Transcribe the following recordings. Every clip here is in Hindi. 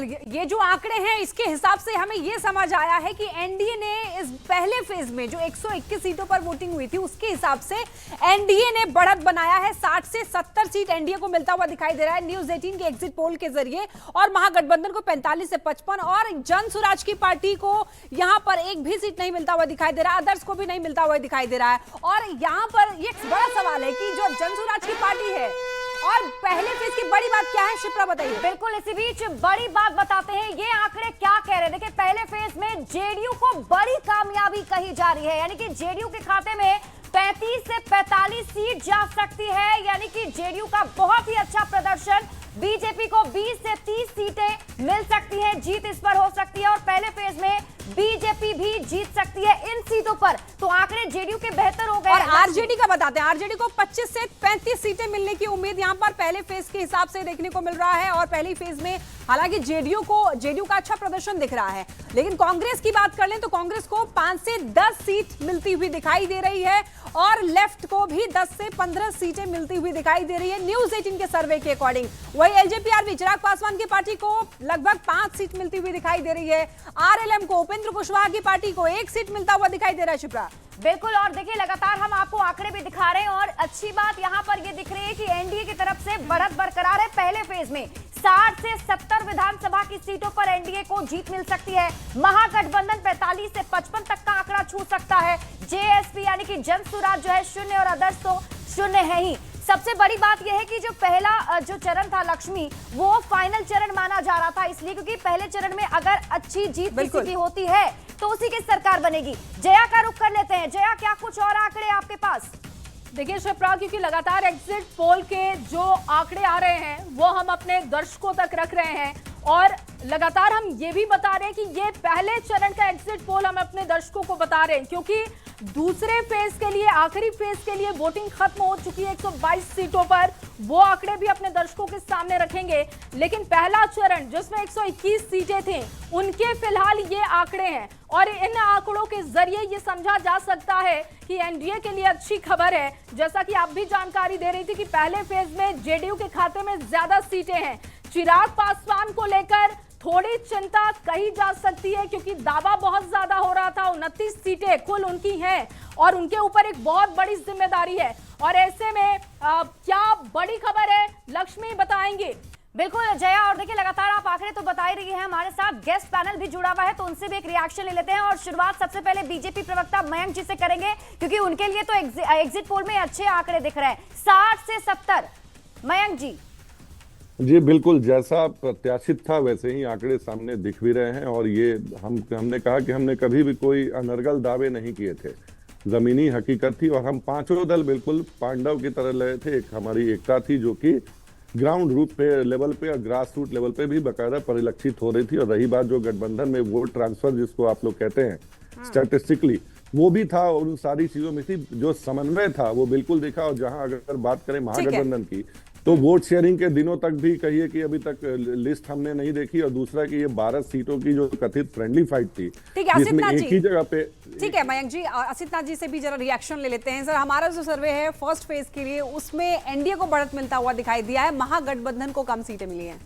ये जो आंकड़े हैं इसके हिसाब से हमें ये समझ आया है कि एनडीए ने इस पहले फेज में जो 121 सीटों पर वोटिंग हुई थी उसके हिसाब से एनडीए ने बढ़त बनाया है। 60 से 70 सीट एनडीए को मिलता हुआ दिखाई दे रहा है न्यूज 18 के एग्जिट पोल के जरिए, और महागठबंधन को 45 से 55 और जन स्वराज की पार्टी को यहां पर एक भी सीट नहीं मिलता हुआ दिखाई दे रहा है, अदर्स को भी नहीं मिलता हुआ दिखाई दे रहा है। और यहां पर ये बड़ा सवाल है कि जो जन स्वराज की पार्टी है और पहले फेज की बड़ी बात क्या है, शिप्रा बताइए। बिल्कुल, इसी बीच बड़ी बात बताते हैं, ये आंकड़े क्या कह रहे हैं। देखिए, पहले फेज में जेडीयू को बड़ी कामयाबी कही जा रही है, यानी कि जेडीयू के खाते में 35 से 45 सीट जा सकती है, यानी कि जेडीयू का बहुत ही अच्छा प्रदर्शन। बीजेपी को 20 से 30 सीटें मिल सकती हैं, जीत इस पर हो सकती है, और पहले फेज में बीजेपी भी जीत सकती है इन सीटों पर। तो आंकड़े जेडीयू के बेहतर हो गए। और आरजेडी का बताते हैं, आरजेडी को 25 से 35 सीटें मिलने की उम्मीद यहां पर पहले फेज के हिसाब से देखने को मिल रहा है। और पहली फेज में हालांकि जेडीयू का अच्छा प्रदर्शन दिख रहा है, लेकिन कांग्रेस की बात कर लें तो कांग्रेस को 5 से 10 सीट मिलती हुई दिखाई दे रही है, और लेफ्ट को भी 10 से 15 सीटें मिलती हुई दिखाई दे रही है न्यूज 18 के सर्वे के अकॉर्डिंग। वही एलजेपी चिराग पासवान की पार्टी को लगभग 5 सीट मिलती हुई दिखाई दे रही है। आरएलएम को, उपेंद्र कुशवाहा की पार्टी को 1 सीट मिलता हुआ दिखाई दे रहा है। शिप्रा, बिल्कुल, और देखिए लगातार हम आपको आंकड़े भी दिखा रहे हैं, और अच्छी बात यहां पर ये दिख रही है कि एनडीए की तरफ से बढ़त बरकरार है। पहले फेज में 60 से 70 विधानसभा की सीटों पर एनडीए को जीत मिल सकती है। महागठबंधन 45 से 55 तक का आंकड़ा छू सकता है। जेएसपी यानी कि जन स्वराज जो है 0 और अदर्स तो 0 है ही। सबसे बड़ी बात यह है कि जो पहला जो चरण था लक्ष्मी, वो फाइनल चरण माना जा रहा था, इसलिए क्योंकि पहले चरण में अगर अच्छी जीत किसी की होती है तो उसी की सरकार बनेगी। जया का रुख कर लेते हैं। जया, क्या कुछ और आंकड़े आपके पास? देखिए शिप्रा, क्योंकि लगातार एग्जिट पोल के जो आंकड़े आ रहे हैं वो हम अपने दर्शकों तक रख रहे हैं, और लगातार हम ये भी बता रहे हैं कि ये पहले चरण का एग्जिट पोल हम अपने दर्शकों को बता रहे हैं, क्योंकि दूसरे फेज के लिए, आखिरी फेज के लिए वोटिंग खत्म हो चुकी है 122 सीटों पर। वो आंकड़े भी अपने दर्शकों के सामने रखेंगे, लेकिन पहला चरण जिसमें 121 सीटें थी उनके फिलहाल ये आंकड़े हैं, और इन आंकड़ों के जरिए ये समझा जा सकता है कि एनडीए के लिए अच्छी खबर है। जैसा कि आप भी जानकारी दे रही थी कि पहले फेज में जेडीयू के खाते में ज्यादा सीटें हैं। चिराग पासवान को लेकर थोड़ी चिंता कही जा सकती है, क्योंकि दावा बहुत ज्यादा हो रहा था। 29 सीटें कुल उनकी हैं और उनके ऊपर एक बहुत बड़ी जिम्मेदारी है, और ऐसे में क्या बड़ी खबर है, लक्ष्मी बताएंगे। बिल्कुल जया, और देखिए लगातार आप आंकड़े तो बता ही रही हैं, हमारे साथ गेस्ट पैनल भी जुड़ा हुआ है, तो उनसे भी एक रिएक्शन ले लेते हैं। और शुरुआत सबसे पहले बीजेपी प्रवक्ता मयंक जी से करेंगे, क्योंकि उनके लिए तो एग्जिट पोल में अच्छे आंकड़े दिख रहे हैं, 60 से 70। मयंक जी। जी बिल्कुल, जैसा प्रत्याशित था वैसे ही आंकड़े सामने दिख भी रहे हैं, और ये हमने कहा कि हमने कभी भी कोई अनर्गल दावे नहीं किए थे, जमीनी हकीकत थी, और हम पांचों दल बिल्कुल पांडव की तरह लगे थे। एक हमारी एकता थी जो कि ग्राउंड रूट पे लेवल पे और ग्रास रूट लेवल पे भी बाकायदा परिलक्षित हो रही थी। और रही बात जो गठबंधन में वोट ट्रांसफर जिसको आप लोग कहते हैं स्टैटिस्टिकली, वो भी था, और उन सारी चीजों में थी जो समन्वय था वो बिल्कुल दिखा। और जहां अगर बात करें महागठबंधन की, तो वोट शेयरिंग के दिनों तक भी कहिए कि अभी तक लिस्ट हमने नहीं देखी, और दूसरा कि ये 12 सीटों की जो कथित फ्रेंडली फाइट थी, जिसमें एक ही जगह पे। ठीक है मयंक जी, असितनाथ जी से भी जरा रिएक्शन ले लेते हैं। सर, हमारा जो सर्वे है फर्स्ट फेज के लिए, उसमें एनडीए को बढ़त मिलता हुआ दिखाई दिया है, महागठबंधन को कम सीटें मिली हैं।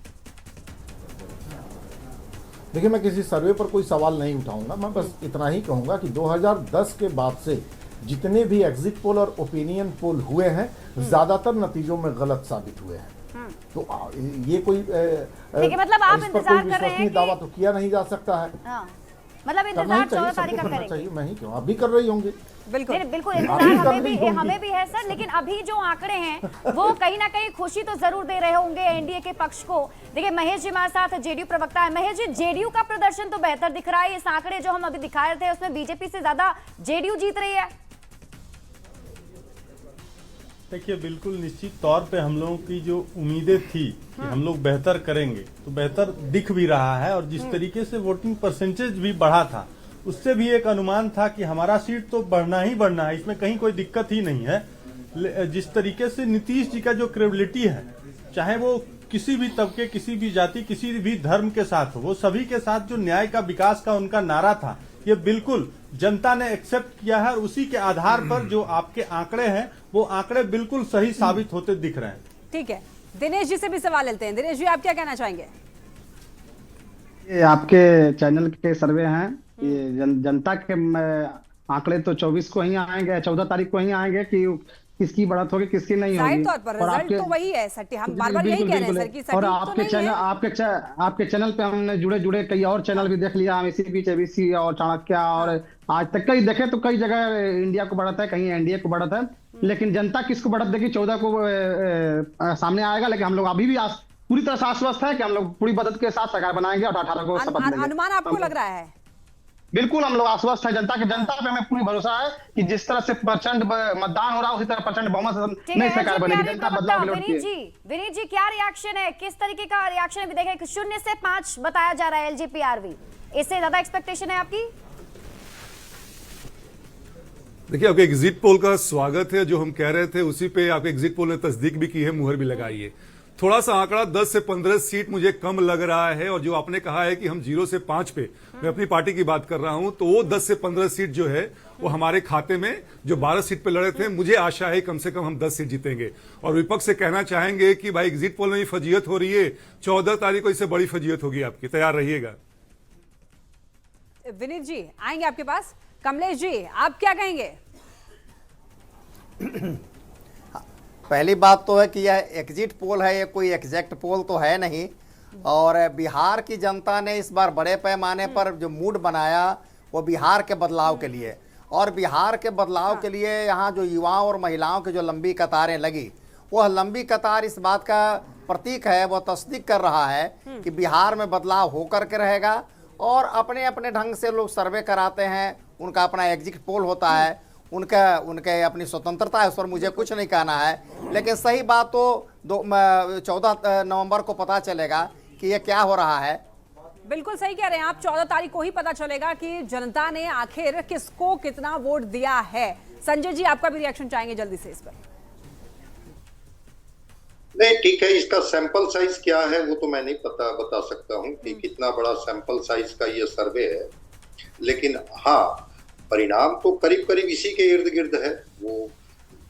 देखिए, मैं किसी सर्वे पर कोई सवाल नहीं उठाऊंगा, मैं बस इतना ही कहूंगा कि 2010 के बाद से जितने भी एग्जिट पोल और ओपिनियन पोल हुए हैं, ज्यादातर नतीजों में गलत साबित हुए हैं। तो ये कोई मतलब आप इंतजार कर रहे हैं कि दावा तो किया नहीं जा सकता है। मतलब इंतजार 14 तारीख का करेंगे। मैं ही क्यों, आप भी कर रही होंगे। बिल्कुल इंतजार हमें भी है सर, लेकिन अभी जो आंकड़े हैं वो कहीं ना कहीं खुशी तो जरूर दे रहे होंगे एनडीए के पक्ष को। देखिए, महेश जी हमारे साथ जेडीयू प्रवक्ता है। महेश जी, जेडीयू का प्रदर्शन तो बेहतर दिख रहा है, इस आंकड़े जो हम अभी दिखा रहे थे उसमें बीजेपी से ज्यादा जेडीयू जीत रही है। देखिए, बिल्कुल निश्चित तौर पे हम लोगों की जो उम्मीदें थी कि हम लोग बेहतर करेंगे, तो बेहतर दिख भी रहा है। और जिस तरीके से वोटिंग परसेंटेज भी बढ़ा था, उससे भी एक अनुमान था कि हमारा सीट तो बढ़ना ही बढ़ना है, इसमें कहीं कोई दिक्कत ही नहीं है। जिस तरीके से नीतीश जी का जो क्रेडिबिलिटी है, चाहे वो किसी भी तबके, किसी भी जाति, किसी भी धर्म के साथ हो, वो सभी के साथ जो न्याय का, विकास का उनका नारा था, ये बिल्कुल जनता ने एक्सेप्ट किया है। और उसी के आधार पर जो आपके आंकड़े हैं, वो आंकड़े बिल्कुल सही साबित होते दिख रहे हैं। ठीक है, दिनेश जी से भी सवाल लेते हैं। दिनेश जी, आप क्या कहना चाहेंगे? ये आपके चैनल के सर्वे हैं, ये जनता के आंकड़े तो 24 को ही आएंगे, 14 तारीख को ही आएंगे कि किसकी बढ़त होगी किसकी नहीं होगी। जाहिर तौर पर रिजल्ट तो वही है सर, हम बार बार यही कह रहे हैं सर कि और सटीक तो नहीं है। आपके चैनल पे हमने जुड़े कई और चैनल भी देख लिया, हम इसी बीच एबीसी और चाणक्य और आज तक कई देखे तो कई जगह इंडिया को बढ़त है, कहीं एनडीए को बढ़त है, लेकिन जनता किसको बढ़त देगी 14 को सामने आएगा। लेकिन हम लोग अभी भी पूरी तरह से आश्वस्त है कि हम लोग पूरी मदद के साथ सरकार बनाएंगे और 18 को शपथ लेंगे। अनुमान आपको लग रहा है? बिल्कुल हम लोग आश्वस्त है, जनता पे हमें पूरी भरोसा है कि जिस तरह से प्रचंड मतदान हो रहा है उसी तरह प्रचंड बहुमत से नई सरकार बनेगी। जनता बदलाव के लिए। विनीत जी क्या रिएक्शन है, किस तरीके का रिएक्शन है? देखें 0 से 5 बताया जा रहा है एलजेपीआरवी, इससे ज्यादा एक्सपेक्टेशन है आपकी? देखिए, आपके एग्जिट पोल का स्वागत है। जो हम कह रहे थे उसी पे आपके एग्जिट पोल ने तस्दीक भी की है, मुहर भी लगाई है। थोड़ा सा आंकड़ा 10 से 15 सीट मुझे कम लग रहा है, और जो आपने कहा है कि हम 0 से 5 पे, मैं अपनी पार्टी की बात कर रहा हूं, तो वो 10 से 15 सीट जो है वो हमारे खाते में, जो 12 सीट पे लड़े थे, मुझे आशा है कम से कम हम 10 सीट जीतेंगे। और विपक्ष से कहना चाहेंगे कि भाई एग्जिट पोल में ही फजीयत हो रही है, 14 तारीख को इससे बड़ी फजीयत होगी आपकी, तैयार रहिएगा। विनीत जी आएंगे आपके पास। कमलेश जी आप क्या कहेंगे? पहली बात तो है कि यह एग्जिट पोल है, ये कोई एग्जैक्ट पोल तो है नहीं। और बिहार की जनता ने इस बार बड़े पैमाने पर जो मूड बनाया वो बिहार के बदलाव के लिए, और बिहार के बदलाव के लिए यहाँ जो युवाओं और महिलाओं की जो लंबी कतारें लगी, वह लंबी कतार इस बात का प्रतीक है, वह तस्दीक कर रहा है कि बिहार में बदलाव होकर के रहेगा। और अपने अपने ढंग से लोग सर्वे कराते हैं, उनका अपना एग्जिट पोल होता है, उनके अपनी स्वतंत्रता है, उस पर मुझे कुछ नहीं कहना है। लेकिन सही बात तो 14 नवंबर को पता चलेगा कि ये क्या हो रहा है। बिल्कुल सही कह रहे हैं आप, 14 तारीख को ही पता चलेगा कि जनता ने आखिर किसको कितना वोट दिया है। संजय जी आपका भी रिएक्शन चाहेंगे जल्दी से इस पर। नहीं ठीक है, इसका सैंपल साइज क्या है वो तो मैं नहीं बता सकता हूँ कि कितना बड़ा सैंपल साइज का ये सर्वे है, लेकिन हाँ परिणाम तो करीब करीब इसी के इर्द गिर्द है। वो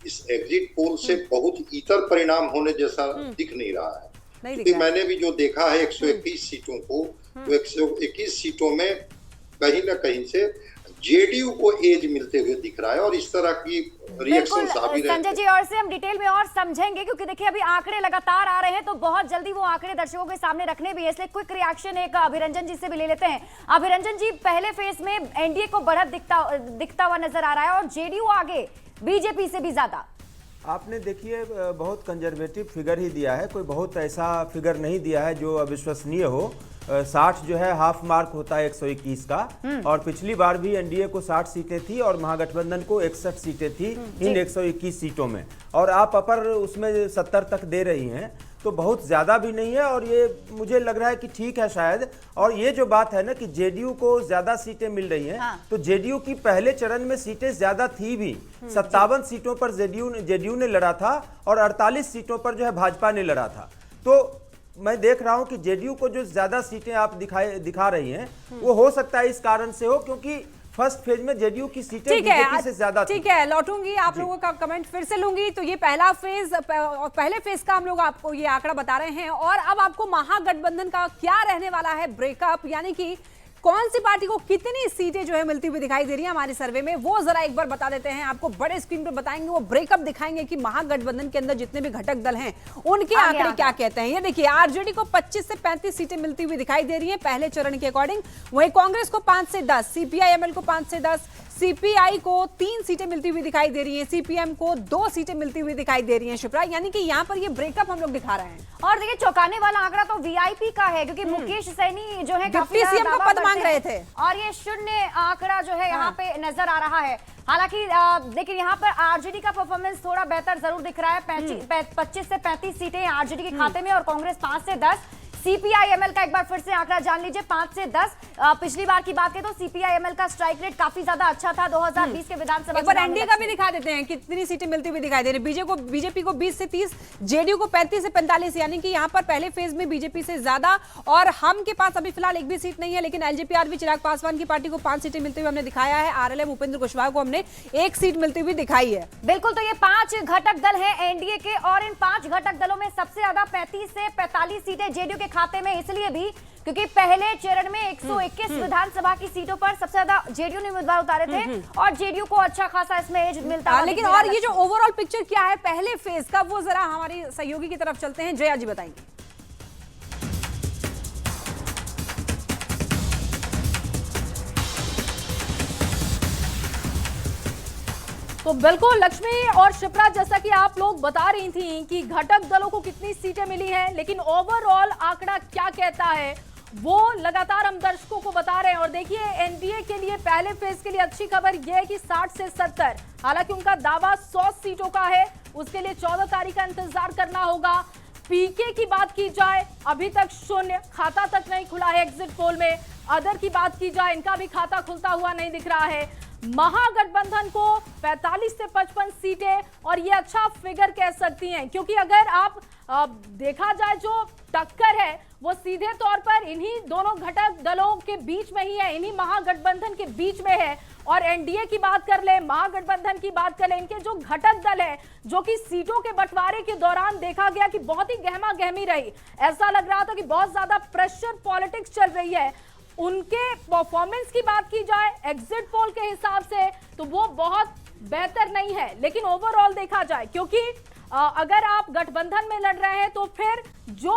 इस एग्जिट पोल से बहुत इतर परिणाम होने जैसा दिख नहीं रहा है, क्योंकि मैंने भी जो देखा है 121 सीटों को, तो 121 सीटों में कहीं ना कहीं से जेडीयू को एज मिलते हुए दिख रहा है, और इस तरह की रिएक्शंस आ भी रहे हैं। संजय जी और से हम डिटेल में और समझेंगे, क्योंकि देखिए अभी आंकड़े लगातार आ रहे हैं, तो बहुत जल्दी वो आंकड़े दर्शकों के सामने रखने भी है, इसलिए क्विक रिएक्शन एक अभिरंजन जी से भी ले लेते हैं। अभिरंजन जी पहले फेज में एनडीए को बढ़त दिखता हुआ नजर आ रहा है, और जेडीयू आगे बीजेपी से भी ज्यादा। आपने देखिए बहुत कंजर्वेटिव फिगर ही दिया है, कोई बहुत ऐसा फिगर नहीं दिया है जो अविश्वसनीय हो। 60 जो है हाफ मार्क होता है 121 का, और पिछली बार भी एनडीए को 60 सीटें थी और महागठबंधन को 61 सीटें थी इन 121 सीटों में, और आप अपर उसमें 70 तक दे रही हैं, तो बहुत ज़्यादा भी नहीं है, और ये मुझे लग रहा है कि ठीक है शायद। और ये जो बात है ना कि जेडीयू को ज़्यादा सीटें मिल रही हैं, तो जेडीयू की पहले चरण में सीटें ज़्यादा थी भी, 57 सीटों पर जेडीयू ने लड़ा था और 48 सीटों पर जो है भाजपा ने लड़ा था। तो मैं देख रहा हूं कि जेडीयू को जो ज्यादा सीटें आप दिखा रही हैं, वो हो सकता है इस कारण से हो क्योंकि फर्स्ट फेज में जेडीयू की सीटें बीजेपी से ज्यादा थी। ठीक है, लौटूंगी आप लोगों का कमेंट फिर से लूंगी। तो ये पहला फेज और पहले फेज का हम लोग आपको ये आंकड़ा बता रहे हैं, और अब आपको महागठबंधन का क्या रहने वाला है ब्रेकअप, यानी कि कौन सी पार्टी को कितनी सीटें जो है मिलती हुई दिखाई दे रही है हमारे सर्वे में, वो जरा एक बार बता देते हैं आपको। बड़े स्क्रीन पर बताएंगे, वो ब्रेकअप दिखाएंगे कि महागठबंधन के अंदर जितने भी घटक दल हैं उनके आंकड़े क्या कहते हैं। ये देखिए आरजेडी को 25 से 35 सीटें मिलती हुई दिखाई दे रही हैं पहले चरण के अकॉर्डिंग, वहीं कांग्रेस को 5 से 10, सीपीआईएमएल को 5 से 10, सीपीआई को 3 सीटें मिलती हुई दिखाई दे रही हैं, सीपीएम को 2 सीटें मिलती हुई दिखाई दे रही हैं। शिप्रा, यानी कि यहाँ पर ये ब्रेकअप हम लोग दिखा रहे हैं। और देखिए चौंकाने वाला आंकड़ा तो वीआईपी का है, क्योंकि मुकेश सैनी जो है डिप्टी सीएम का पद मांग रहे थे, और ये 0 आंकड़ा जो है यहाँ पे नजर आ रहा है। हालांकि देखिए यहाँ पर आरजेडी का परफॉर्मेंस थोड़ा बेहतर जरूर दिख रहा है, 25 से 35 सीटें आरजेडी के खाते में, और कांग्रेस 5 से 10। सीपीआईएमएल का एक बार फिर से आंकड़ा जान लीजिए, 5 से 10। पिछली बार की बात करें तो सीपीआईएमएल का स्ट्राइक रेट काफी ज्यादा अच्छा था 2020 के विधानसभा चुनाव में। एनडीए का भी दिखा देते हैं कितनी सीटें मिलती हुई दिखाई दे रही है। बीजेपी को 20 से 30, जेडीयू को 35 से 45, यानी कि यहाँ पर पहले फेज में बीजेपी से ज्यादा। और हम के पास अभी फिलहाल एक भी सीट नहीं है, लेकिन एलजेपीआरवी चिराग पासवान की पार्टी को 5 सीटें मिलती हुई हमने दिखाया है, आरएलएम उपेंद्र कुशवाहा को हमने 1 सीट मिलती हुई दिखाई है। बिल्कुल, तो ये 5 घटक दल हैं एनडीए के, और इन 5 घटक दलों में सबसे ज्यादा 35 से 45 सीटें जेडीयू के खाते में, इसलिए भी क्योंकि पहले चरण में 121 विधानसभा की सीटों पर सबसे ज्यादा जेडीयू ने उम्मीदवार उतारे थे और जेडीयू को अच्छा खासा इसमें एज मिलता हुआ लेकिन दिख रहा और ये जो ओवरऑल पिक्चर क्या है पहले फेज का, वो जरा हमारी सहयोगी की तरफ चलते हैं, जया जी बताएंगे। तो बिल्कुल लक्ष्मी और शिप्रा, जैसा कि आप लोग बता रही थी कि घटक दलों को कितनी सीटें मिली हैं, लेकिन ओवरऑल आंकड़ा क्या कहता है वो लगातार हम दर्शकों को बता रहे हैं। और देखिए एनडीए के लिए पहले फेज के लिए अच्छी खबर यह है कि 60 से 70, हालांकि उनका दावा 100 सीटों का है, उसके लिए 14 तारीख का इंतजार करना होगा। पीके की बात की जाए अभी तक शून्य, खाता तक नहीं खुला है एग्जिट पोल में। अदर की बात की जाए इनका भी खाता खुलता हुआ नहीं दिख रहा है। महागठबंधन को 45 से 55 सीटें, और ये अच्छा फिगर कह सकती हैं, क्योंकि अगर आप देखा जाए जो टक्कर है वो सीधे तौर पर इन्हीं दोनों घटक दलों के बीच में ही है, इन्हीं महागठबंधन के बीच में है। और एनडीए की बात कर ले, महागठबंधन की बात कर ले, इनके जो घटक दल है जो कि सीटों के बंटवारे के दौरान देखा गया कि बहुत ही गहमा गहमी रही, ऐसा लग रहा था कि बहुत ज्यादा प्रेशर पॉलिटिक्स चल रही है। उनके परफॉर्मेंस की बात की जाए एग्जिट पोल के हिसाब से तो वो बहुत बेहतर नहीं है, लेकिन ओवरऑल देखा जाए, क्योंकि अगर आप गठबंधन में लड़ रहे हैं तो फिर जो